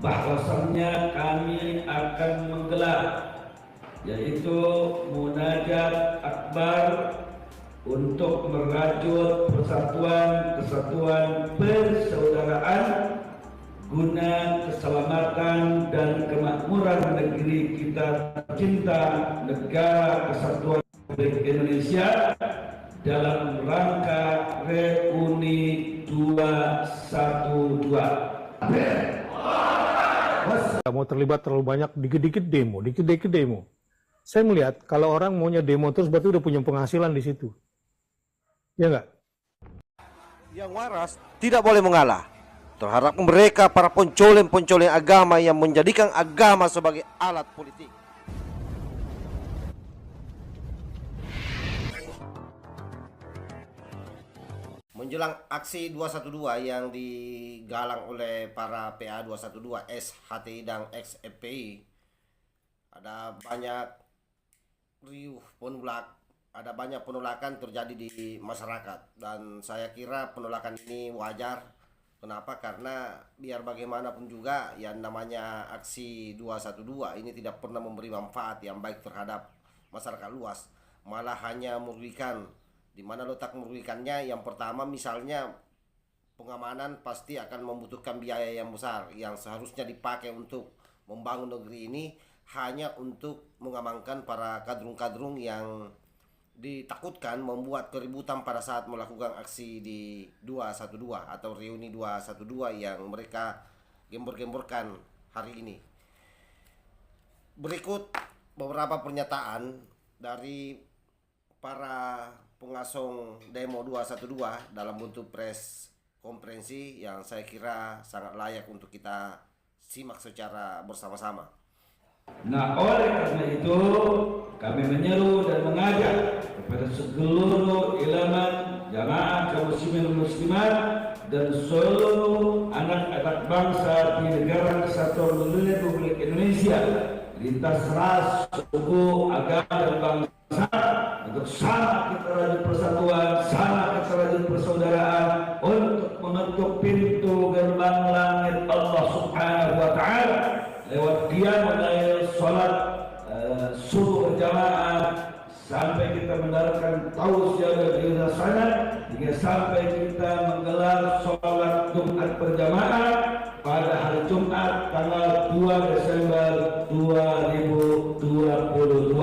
bahwasannya kami akan menggelar yaitu munajat akbar untuk merajut persatuan, kesatuan, persaudaraan guna keselamatan dan kemakmuran negeri kita tercinta, negara kesatuan Republik Indonesia, dalam rangka reuni 212. Mau terlibat terlalu banyak, dikit-dikit demo. Saya melihat kalau orang maunya demo terus berarti udah punya penghasilan di situ. Ya enggak? Yang waras tidak boleh mengalah terhadap mereka para pencoleng-pencoleng agama yang menjadikan agama sebagai alat politik. Menjelang aksi 212 yang digalang oleh para PA 212, SHTI dan XFPI, ada banyak penolakan terjadi di masyarakat, dan saya kira penolakan ini wajar. Kenapa? Karena biar bagaimanapun juga yang namanya aksi 212 ini tidak pernah memberi manfaat yang baik terhadap masyarakat luas, malah hanya merugikan. Di mana letak merugikannya? Yang pertama, misalnya pengamanan pasti akan membutuhkan biaya yang besar yang seharusnya dipakai untuk membangun negeri ini hanya untuk mengamankan para kadrung-kadrung yang ditakutkan membuat keributan pada saat melakukan aksi di 212 atau reuni 212 yang mereka gembor-gemborkan hari ini. Berikut beberapa pernyataan dari para pengasong demo 212 dalam bentuk press konferensi yang saya kira sangat layak untuk kita simak secara bersama-sama. Nah, oleh karena itu kami menyeru dan mengajak kepada seluruh elemen jamaah kaum muslimin muslimat dan seluruh anak-anak bangsa di negara kesatuan Republik Indonesia, lintas ras, suku, agama dan bangsa, untuk sama kita rajut persatuan, sama kita rajut persaudaraan untuk menutup pintu gerbang langit Allah Subhanahu wa Ta'ala lewat qiyamul lail, salat subuh berjamaah, sampai kita mendaratkan tausiah di sana, hingga sampai kita menggelar salat Jumat berjamaah pada hari Jumat tanggal 2 Desember 2022.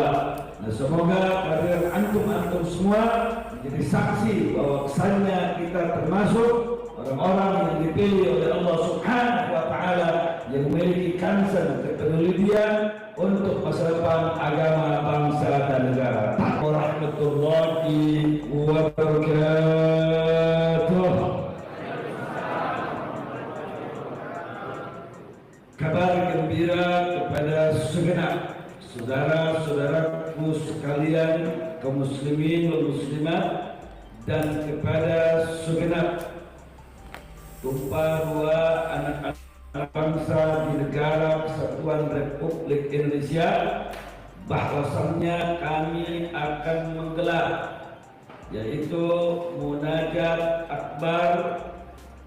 Nah, semoga kehadiran antum semua menjadi saksi bahwa kesannya kita termasuk orang-orang yang dipilih oleh Allah Subhanahu wa Ta'ala yang memiliki concern kepedulian untuk masa depan agama, bangsa dan negara. Warahmatullahi wabarakatuh. Kabar gembira kepada segenap saudara-saudaraku sekalian kaum muslimin dan muslimat, dan kepada segenap tumpah ruah anak-anak bangsa di negara kesatuan Republik Indonesia, bahwasannya kami akan menggelar yaitu munajat akbar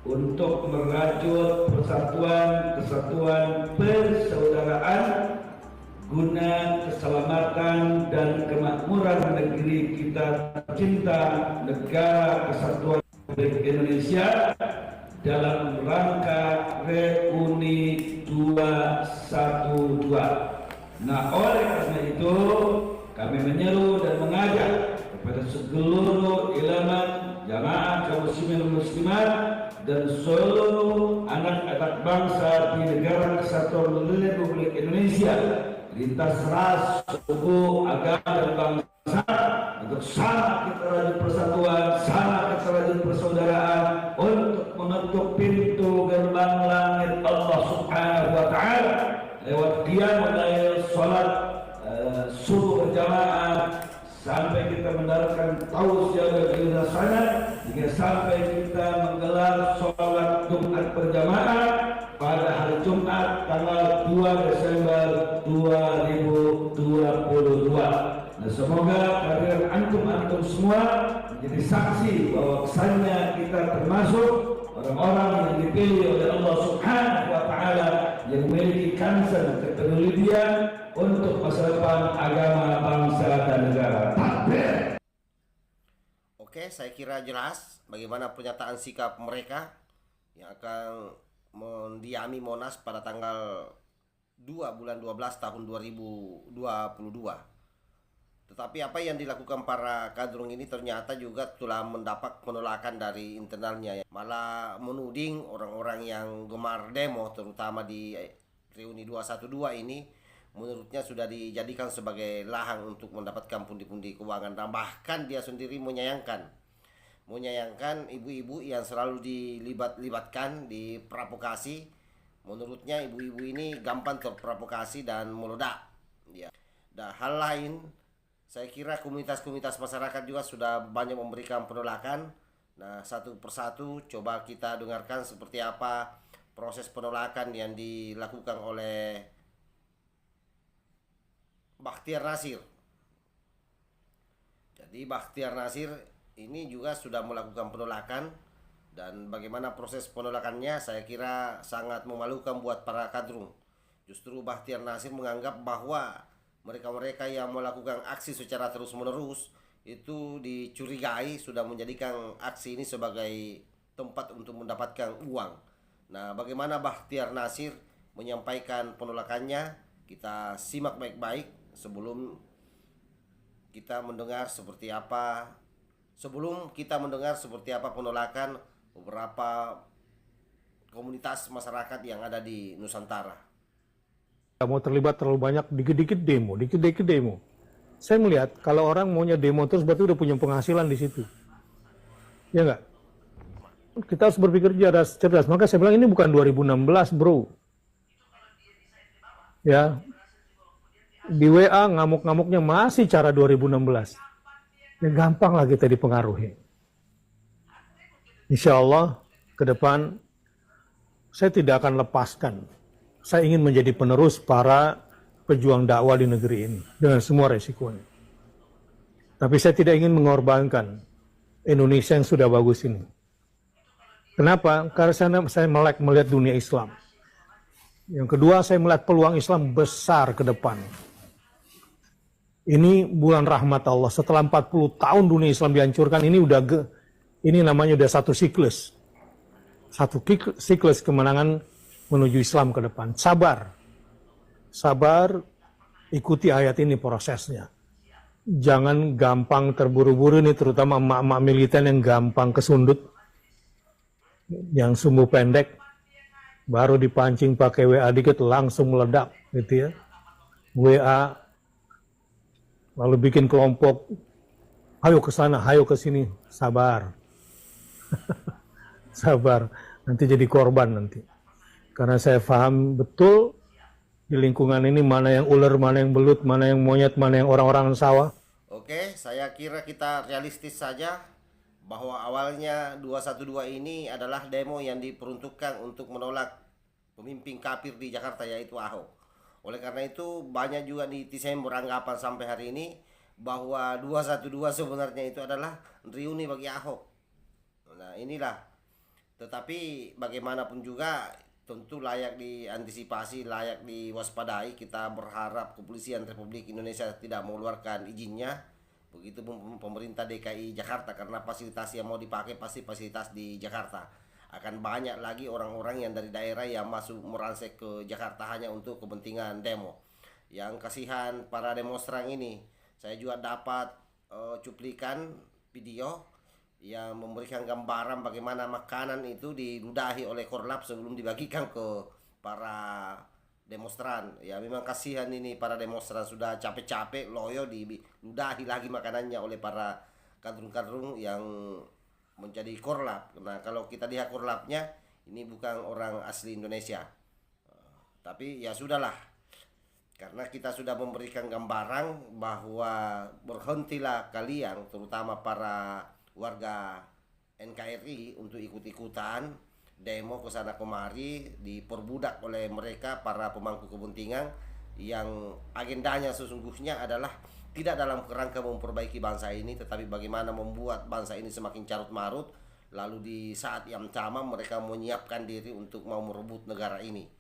untuk merajut persatuan, kesatuan, persaudaraan guna keselamatan dan kemakmuran negeri kita tercinta, negara kesatuan Republik Indonesia, dalam rangka reuni 212. Nah, oleh karena itu kami menyeru dan mengajak kepada seluruh elemen jamaah kaum muslimin muslimat dan seluruh anak-anak bangsa di negara kesatuan Republik Indonesia, lintas ras, suku, agama dan bangsa, untuk sama kita rajut persatuan, sama kita rajut persaudaraan untuk menutup pintu gerbang langit Allah Subhanahu wa Ta'ala lewat qiyamul lail, salat subuh berjamaah, sampai kita mendaratkan tausiah di sana, hingga sampai kita menggelar salat Jumat berjamaah pada hari Jumat tanggal 2 Desember 2022. Nah, semoga kehadiran antum semua menjadi saksi bahwa kesannya kita termasuk orang-orang yang dipilih oleh Allah Subhanahu wa Ta'ala yang memiliki concern kepedulian untuk masa depan agama, bangsa, dan negara. Oke, saya kira jelas bagaimana pernyataan sikap mereka yang akan mendiami Monas pada tanggal 2 bulan 12 tahun 2022. Tetapi apa yang dilakukan para kadrung ini ternyata juga telah mendapat penolakan dari internalnya, ya. Malah menuding orang-orang yang gemar demo, terutama di reuni 212 ini, menurutnya sudah dijadikan sebagai lahang untuk mendapatkan pundi-pundi keuangan. Dan bahkan dia sendiri menyayangkan ibu-ibu yang selalu dilibatkan di provokasi. Menurutnya ibu-ibu ini gampang terprovokasi dan meledak, ya. Dan hal lain, saya kira komunitas-komunitas masyarakat juga sudah banyak memberikan penolakan. Nah, satu persatu coba kita dengarkan seperti apa proses penolakan yang dilakukan oleh Bakhtiar Nasir. Jadi Bakhtiar Nasir ini juga sudah melakukan penolakan, dan bagaimana proses penolakannya saya kira sangat memalukan buat para kadrung. Justru Bakhtiar Nasir menganggap bahwa mereka-mereka yang melakukan aksi secara terus-menerus itu dicurigai sudah menjadikan aksi ini sebagai tempat untuk mendapatkan uang. Nah, bagaimana Bakhtiar Nasir menyampaikan penolakannya? Kita simak baik-baik sebelum kita mendengar seperti apa penolakan beberapa komunitas masyarakat yang ada di Nusantara. Mau terlibat terlalu banyak dikit-dikit demo. Saya melihat kalau orang maunya demo terus berarti udah punya penghasilan di situ. Ya enggak? Kita harus berpikir cerdas. Maka saya bilang ini bukan 2016, bro. Ya. Di WA ngamuk-ngamuknya masih cara 2016. Ya gampang lah kita dipengaruhi. Insya Allah ke depan saya tidak akan lepaskan. Saya ingin menjadi penerus para pejuang dakwah di negeri ini dengan semua resikonya. Tapi saya tidak ingin mengorbankan Indonesia yang sudah bagus ini. Kenapa? Karena saya melek melihat dunia Islam. Yang kedua, saya melihat peluang Islam besar ke depan. Ini bulan rahmat Allah. Setelah 40 tahun dunia Islam dihancurkan, ini namanya udah satu siklus. Satu siklus kemenangan menuju Islam ke depan. Sabar, ikuti ayat ini prosesnya. Jangan gampang terburu-buru nih, terutama emak-emak militan yang gampang kesundut, yang sumbu pendek, baru dipancing pakai WA dikit langsung meledak, gitu ya. WA, lalu bikin kelompok, ayo ke sana, ayo ke sini, sabar. Sabar, nanti jadi korban nanti. Karena saya paham betul di lingkungan ini mana yang ular, mana yang belut, mana yang monyet, mana yang orang-orang sawah. Oke, saya kira kita realistis saja bahwa awalnya 212 ini adalah demo yang diperuntukkan untuk menolak pemimpin kafir di Jakarta, yaitu Ahok. Oleh karena itu banyak juga netizen beranggapan sampai hari ini bahwa 212 sebenarnya itu adalah reuni bagi Ahok. Nah, inilah. Tetapi bagaimanapun juga tentu layak diantisipasi, layak diwaspadai. Kita berharap Kepolisian Republik Indonesia tidak mengeluarkan izinnya. Begitu pemerintah DKI Jakarta, karena fasilitas yang mau dipakai pasti fasilitas di Jakarta. Akan banyak lagi orang-orang yang dari daerah yang masuk merangsek ke Jakarta hanya untuk kepentingan demo. Yang kasihan para demonstran ini, saya juga dapat cuplikan video yang memberikan gambaran bagaimana makanan itu diludahi oleh Korlap sebelum dibagikan ke para demonstran. Ya memang kasihan ini para demonstran, sudah capek-capek loyo diludahi lagi makanannya oleh para kadrung-kadrung yang menjadi Korlap. Nah, kalau kita lihat Korlapnya ini bukan orang asli Indonesia. Tapi ya sudahlah. Karena kita sudah memberikan gambaran bahwa berhentilah kalian, terutama para warga NKRI, untuk ikut-ikutan demo ke sana kemari, diperbudak oleh mereka para pemangku kepentingan yang agendanya sesungguhnya adalah tidak dalam kerangka memperbaiki bangsa ini, tetapi bagaimana membuat bangsa ini semakin carut marut. Lalu di saat yang sama mereka menyiapkan diri untuk mau merebut negara ini.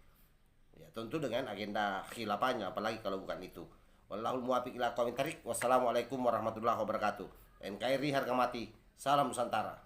Ya, tentu dengan agenda khilafahnya, apalagi kalau bukan itu. Wallahul muwaffiq ila aqwamit thariq. Wassalamualaikum warahmatullahi wabarakatuh. NKRI harga mati. Salam Nusantara.